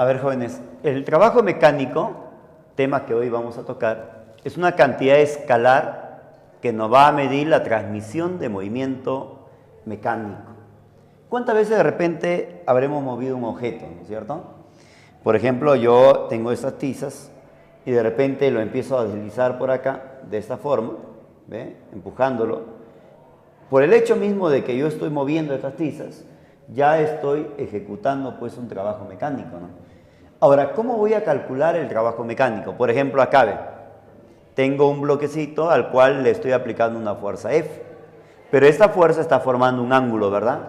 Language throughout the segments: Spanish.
ver, jóvenes, el trabajo mecánico, tema que hoy vamos a tocar, es una cantidad escalar que nos va a medir la transmisión de movimiento mecánico. ¿Cuántas veces de repente habremos movido un objeto, ¿no es cierto? Por ejemplo, yo tengo estas tizas y de repente lo empiezo a deslizar por acá, de esta forma, ¿ve? Empujándolo. Por el hecho mismo de que yo estoy moviendo estas tizas, ya estoy ejecutando pues un trabajo mecánico, ¿no? Ahora, ¿cómo voy a calcular el trabajo mecánico? Por ejemplo, acá, ¿ve? Tengo un bloquecito al cual le estoy aplicando una fuerza F, pero esta fuerza está formando un ángulo, ¿verdad?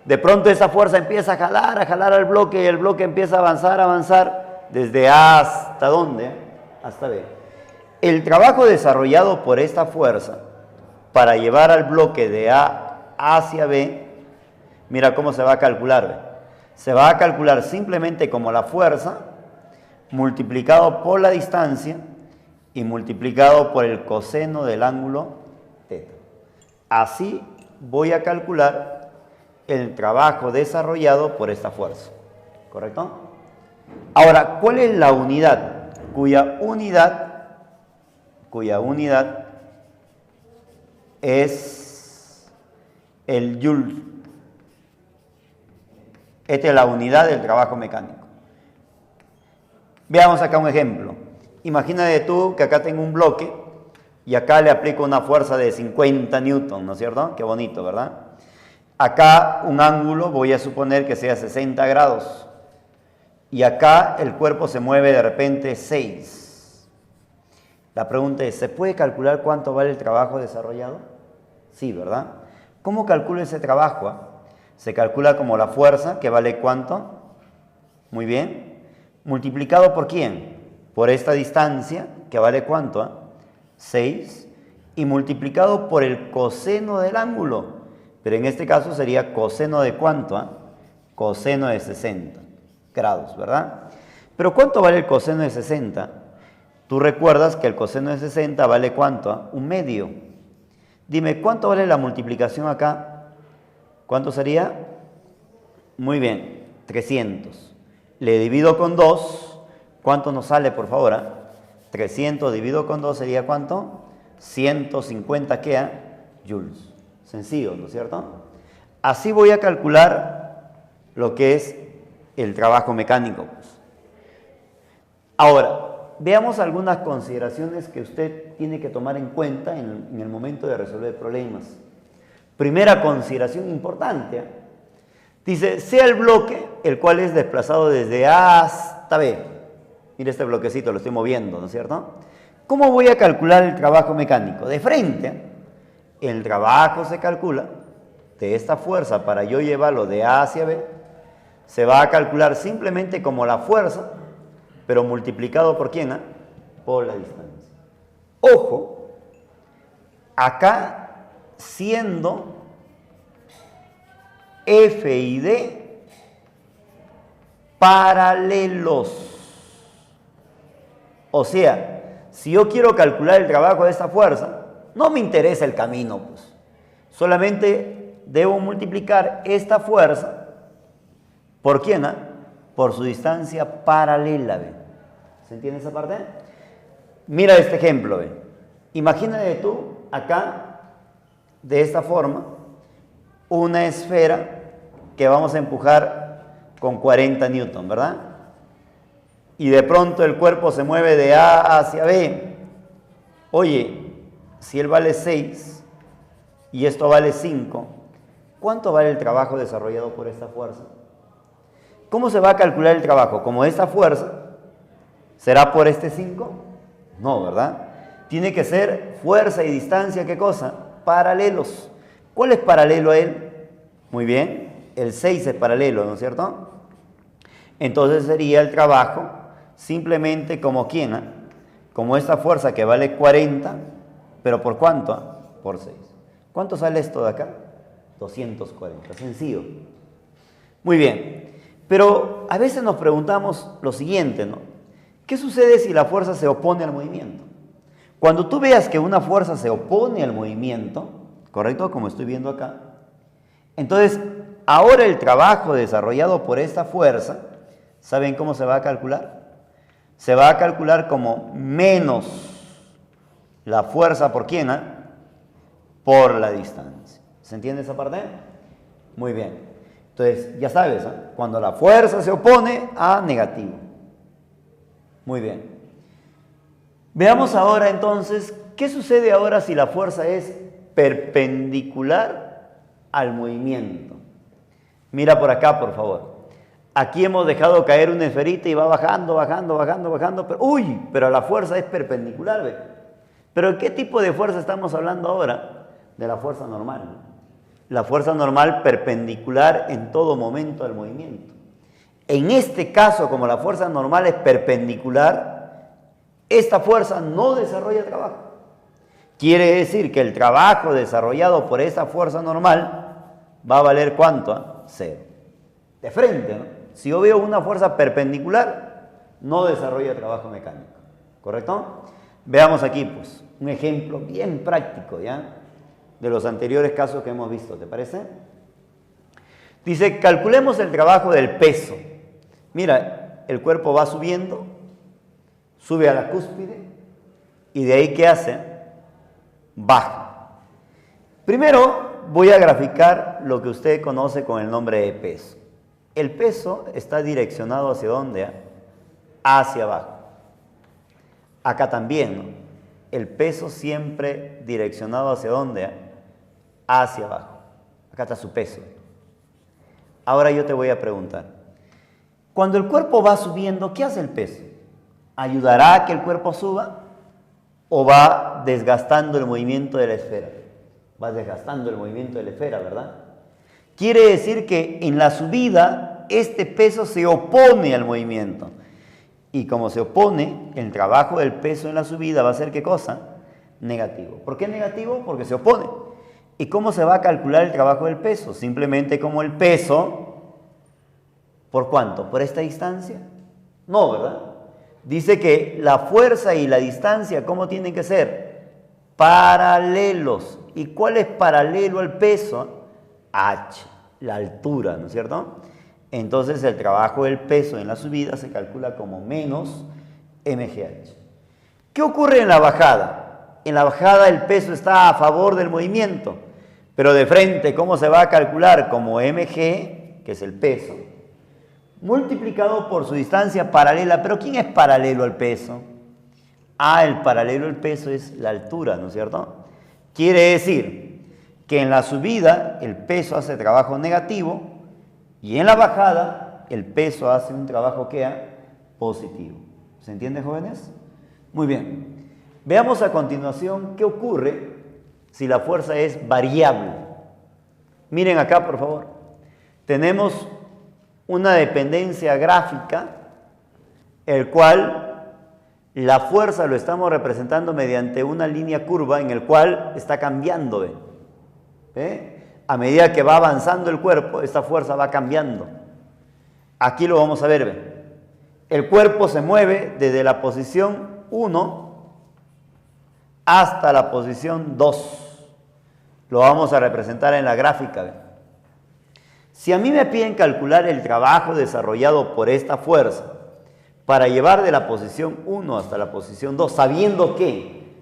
De pronto esa fuerza empieza a jalar al bloque y el bloque empieza a avanzar desde A hasta ¿dónde? Hasta B. El trabajo desarrollado por esta fuerza para llevar al bloque de A hacia B, mira cómo se va a calcular, ¿ve? Se va a calcular simplemente como la fuerza multiplicado por la distancia y multiplicado por el coseno del ángulo θ. Así voy a calcular el trabajo desarrollado por esta fuerza, ¿correcto? Ahora, ¿cuál es la unidad? Cuya unidad es el Joule. Esta es la unidad del trabajo mecánico. Veamos acá un ejemplo. Imagínate tú que acá tengo un bloque y acá le aplico una fuerza de 50 newton, ¿no es cierto? Qué bonito, ¿verdad? Acá un ángulo, voy a suponer que sea 60 grados. Y acá el cuerpo se mueve de repente 6. La pregunta es, ¿se puede calcular cuánto vale el trabajo desarrollado? Sí, ¿verdad? ¿Cómo calculo ese trabajo? Se calcula como la fuerza, que vale ¿cuánto? Muy bien. ¿Multiplicado por quién? Por esta distancia, que vale ¿cuánto? 6. Y multiplicado por el coseno del ángulo. Pero en este caso sería coseno de ¿cuánto? Coseno de 60 grados, ¿verdad? Pero ¿cuánto vale el coseno de 60? Tú recuerdas que el coseno de 60 vale ¿cuánto? Un medio. Dime, ¿cuánto vale la multiplicación acá? ¿Cuánto sería? Muy bien, 300. Le divido con 2. ¿Cuánto nos sale, por favor? 300 dividido con 2 sería ¿cuánto? 150 ¿qué? Joules. Sencillo, ¿no es cierto? Así voy a calcular lo que es el trabajo mecánico. Ahora, veamos algunas consideraciones que usted tiene que tomar en cuenta en el momento de resolver problemas. Primera consideración importante. Dice, sea el bloque el cual es desplazado desde A hasta B. Mira este bloquecito, lo estoy moviendo, ¿no es cierto? ¿Cómo voy a calcular el trabajo mecánico? De frente, el trabajo se calcula de esta fuerza para yo llevarlo de A hacia B. Se va a calcular simplemente como la fuerza, pero multiplicado por quién? Por la distancia. Ojo, acá siendo F y D paralelos. O sea, si yo quiero calcular el trabajo de esta fuerza, no me interesa el camino, pues. Solamente debo multiplicar esta fuerza ¿por quién? Por su distancia paralela, ¿ve? ¿Se entiende esa parte? Mira este ejemplo, ¿ve? Imagínate tú acá, de esta forma, una esfera que vamos a empujar con 40 newton, ¿verdad? Y de pronto el cuerpo se mueve de A hacia B. Oye, si él vale 6 y esto vale 5, ¿cuánto vale el trabajo desarrollado por esta fuerza? ¿Cómo se va a calcular el trabajo? ¿Como esta fuerza? ¿Será por este 5? No, ¿verdad? Tiene que ser fuerza y distancia, ¿qué cosa? Paralelos. ¿Cuál es paralelo a él? Muy bien, el 6 es paralelo, ¿no es cierto? Entonces sería el trabajo simplemente como ¿quién? Como esta fuerza que vale 40, pero ¿por cuánto? Por 6. ¿Cuánto sale esto de acá? 240, sencillo. Muy bien, pero a veces nos preguntamos lo siguiente, ¿no? ¿Qué sucede si la fuerza se opone al movimiento? Cuando tú veas que una fuerza se opone al movimiento, ¿correcto? Como estoy viendo acá, entonces ahora el trabajo desarrollado por esta fuerza ¿Saben cómo se va a calcular? Se va a calcular como menos la fuerza por quién, por la distancia. ¿Se entiende esa parte? Muy bien. Entonces, ya sabes, cuando la fuerza se opone a negativo. Muy bien. Veamos ahora entonces, ¿qué sucede ahora si la fuerza es perpendicular al movimiento? Mira por acá, por favor. Aquí hemos dejado caer una esferita y va bajando, bajando, bajando, bajando. Pero, pero la fuerza es perpendicular, ¿ve? ¿Pero qué tipo de fuerza estamos hablando ahora? De la fuerza normal, ¿no? La fuerza normal perpendicular en todo momento al movimiento. En este caso, como la fuerza normal es perpendicular, esta fuerza no desarrolla trabajo. Quiere decir que el trabajo desarrollado por esa fuerza normal va a valer ¿cuánto? 0. De frente, ¿no? Si yo veo una fuerza perpendicular, no desarrolla trabajo mecánico. ¿Correcto? Veamos aquí, pues, un ejemplo bien práctico, ¿ya? De los anteriores casos que hemos visto, ¿te parece? Dice, calculemos el trabajo del peso. Mira, el cuerpo va subiendo, sube a la cúspide, y de ahí, ¿qué hace? Baja. Primero voy a graficar lo que usted conoce con el nombre de peso. El peso está direccionado ¿hacia dónde? Hacia abajo. Acá también, ¿no? El peso siempre direccionado ¿hacia dónde? Hacia abajo. Acá está su peso. Ahora yo te voy a preguntar. Cuando el cuerpo va subiendo, ¿qué hace el peso? ¿Ayudará a que el cuerpo suba? ¿O va desgastando el movimiento de la esfera? Va desgastando el movimiento de la esfera, ¿verdad? Quiere decir que en la subida este peso se opone al movimiento. Y como se opone, el trabajo del peso en la subida va a ser ¿qué cosa? Negativo. ¿Por qué negativo? Porque se opone. ¿Y cómo se va a calcular el trabajo del peso? Simplemente como el peso, ¿por cuánto? ¿Por esta distancia? No, ¿verdad? Dice que la fuerza y la distancia, ¿cómo tienen que ser? Paralelos. ¿Y cuál es paralelo al peso? H, la altura, ¿no es cierto? Entonces el trabajo del peso en la subida se calcula como menos mgh. ¿Qué ocurre en la bajada? En la bajada el peso está a favor del movimiento, pero de frente, ¿cómo se va a calcular? Como mg, que es el peso, multiplicado por su distancia paralela. ¿Pero quién es paralelo al peso? El paralelo al peso es la altura, ¿no es cierto? Quiere decir que en la subida el peso hace trabajo negativo y en la bajada el peso hace un trabajo que positivo. ¿Se entiende, jóvenes? Muy bien. Veamos a continuación qué ocurre si la fuerza es variable. Miren acá, por favor. Tenemos una dependencia gráfica, el cual la fuerza lo estamos representando mediante una línea curva en el cual está cambiando. A medida que va avanzando el cuerpo, esta fuerza va cambiando. Aquí lo vamos a ver. El cuerpo se mueve desde la posición 1 hasta la posición 2. Lo vamos a representar en la gráfica. Si a mí me piden calcular el trabajo desarrollado por esta fuerza para llevar de la posición 1 hasta la posición 2, sabiendo que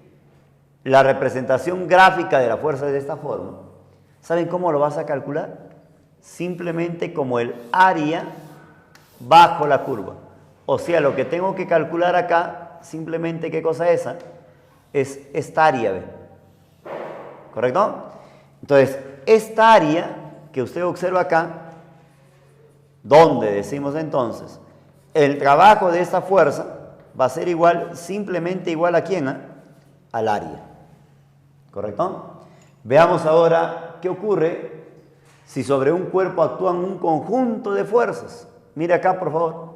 la representación gráfica de la fuerza es de esta forma, ¿saben cómo lo vas a calcular? Simplemente como el área bajo la curva. O sea, lo que tengo que calcular acá, simplemente, ¿qué cosa es esa? Es esta área, ¿ve? ¿Correcto? Entonces, esta área que usted observa acá, donde decimos entonces, el trabajo de esta fuerza va a ser igual, simplemente igual a quién, al área. ¿Correcto? Veamos ahora qué ocurre si sobre un cuerpo actúan un conjunto de fuerzas. Mire acá, por favor.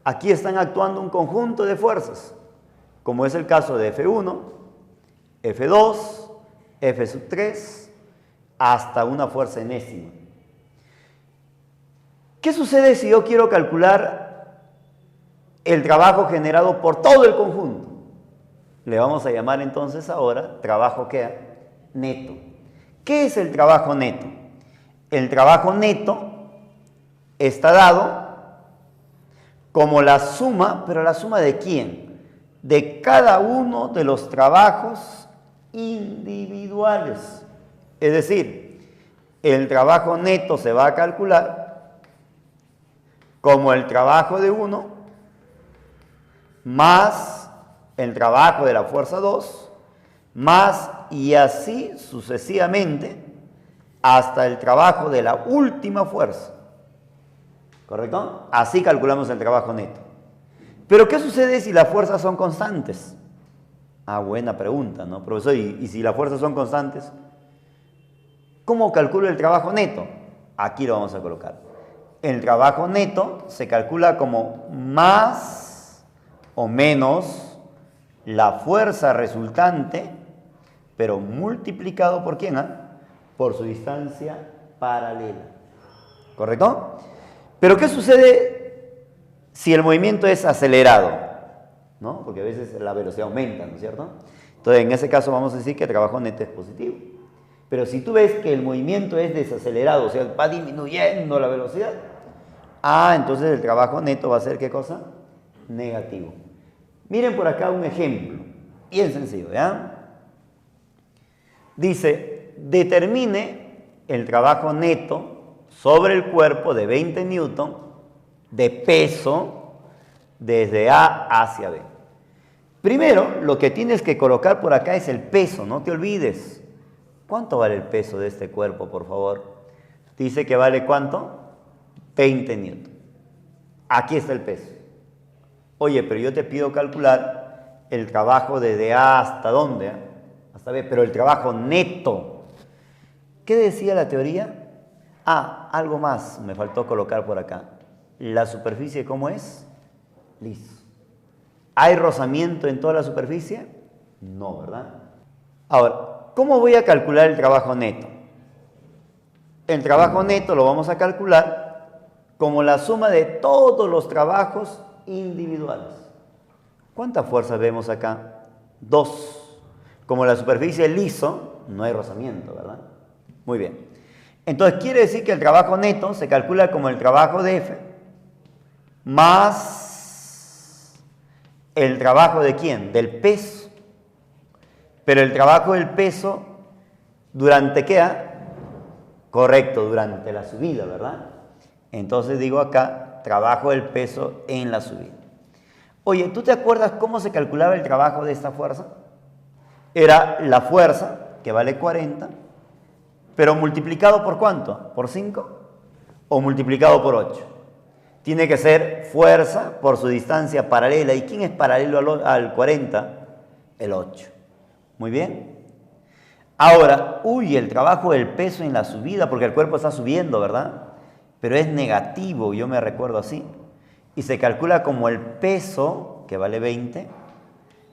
Aquí están actuando un conjunto de fuerzas, como es el caso de F1, F2, F3, hasta una fuerza enésima. ¿Qué sucede si yo quiero calcular el trabajo generado por todo el conjunto? Le vamos a llamar entonces ahora trabajo ¿qué? Neto. ¿Qué es el trabajo neto? El trabajo neto está dado como la suma, pero la suma ¿de quién? De cada uno de los trabajos individuales. Es decir, el trabajo neto se va a calcular como el trabajo de uno más el trabajo de la fuerza 2 más y así sucesivamente hasta el trabajo de la última fuerza. ¿Correcto? Así calculamos el trabajo neto. Pero ¿qué sucede si las fuerzas son constantes? Ah, buena pregunta, ¿no, profesor? ¿Y si las fuerzas son constantes? ¿Cómo calculo el trabajo neto? Aquí lo vamos a colocar. El trabajo neto se calcula como más o menos la fuerza resultante, pero multiplicado por ¿quién? Por su distancia paralela. ¿Correcto? Pero ¿qué sucede si el movimiento es acelerado? ¿No? Porque a veces la velocidad aumenta, ¿no es cierto? Entonces, en ese caso vamos a decir que el trabajo neto es positivo. Pero si tú ves que el movimiento es desacelerado, o sea, va disminuyendo la velocidad, entonces el trabajo neto va a ser ¿qué cosa? Negativo. Miren por acá un ejemplo, bien sencillo, ¿ya? Dice, determine el trabajo neto sobre el cuerpo de 20 newton de peso desde A hacia B. Primero, lo que tienes que colocar por acá es el peso, no te olvides. ¿Cuánto vale el peso de este cuerpo, por favor? Dice que vale ¿cuánto? 20 newton. Aquí está el peso. Oye, pero yo te pido calcular el trabajo desde A hasta ¿dónde? Hasta B, pero el trabajo neto. ¿Qué decía la teoría? Algo más me faltó colocar por acá. ¿La superficie cómo es? Liso. ¿Hay rozamiento en toda la superficie? No, ¿verdad? Ahora, ¿cómo voy a calcular el trabajo neto? El trabajo neto lo vamos a calcular como la suma de todos los trabajos individuales. ¿Cuántas fuerzas vemos acá? 2. Como la superficie es liso, no hay rozamiento, ¿verdad? Muy bien. Entonces quiere decir que el trabajo neto se calcula como el trabajo de F más el trabajo de ¿quién? Del peso. Pero el trabajo del peso, ¿durante qué? Correcto, durante la subida, ¿verdad? Entonces digo acá, trabajo del peso en la subida. Oye, ¿tú te acuerdas cómo se calculaba el trabajo de esta fuerza? Era la fuerza, que vale 40, pero multiplicado por ¿cuánto? ¿Por 5? ¿O multiplicado por 8? Tiene que ser fuerza por su distancia paralela. ¿Y quién es paralelo al 40? El 8. Muy bien. Ahora, el trabajo del peso en la subida, porque el cuerpo está subiendo, ¿verdad? Pero es negativo, yo me recuerdo así. Y se calcula como el peso, que vale 20,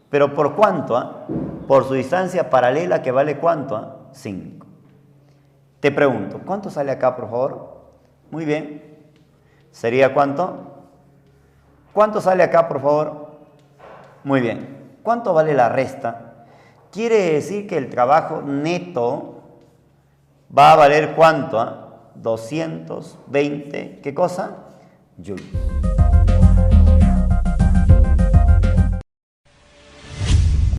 pero ¿por cuánto? Por su distancia paralela, que vale ¿cuánto? 5. Te pregunto, ¿cuánto sale acá, por favor? Muy bien. ¿Sería cuánto? ¿Cuánto sale acá, por favor? Muy bien. ¿Cuánto vale la resta? Quiere decir que el trabajo neto va a valer ¿cuánto? 220, ¿qué cosa? Joules.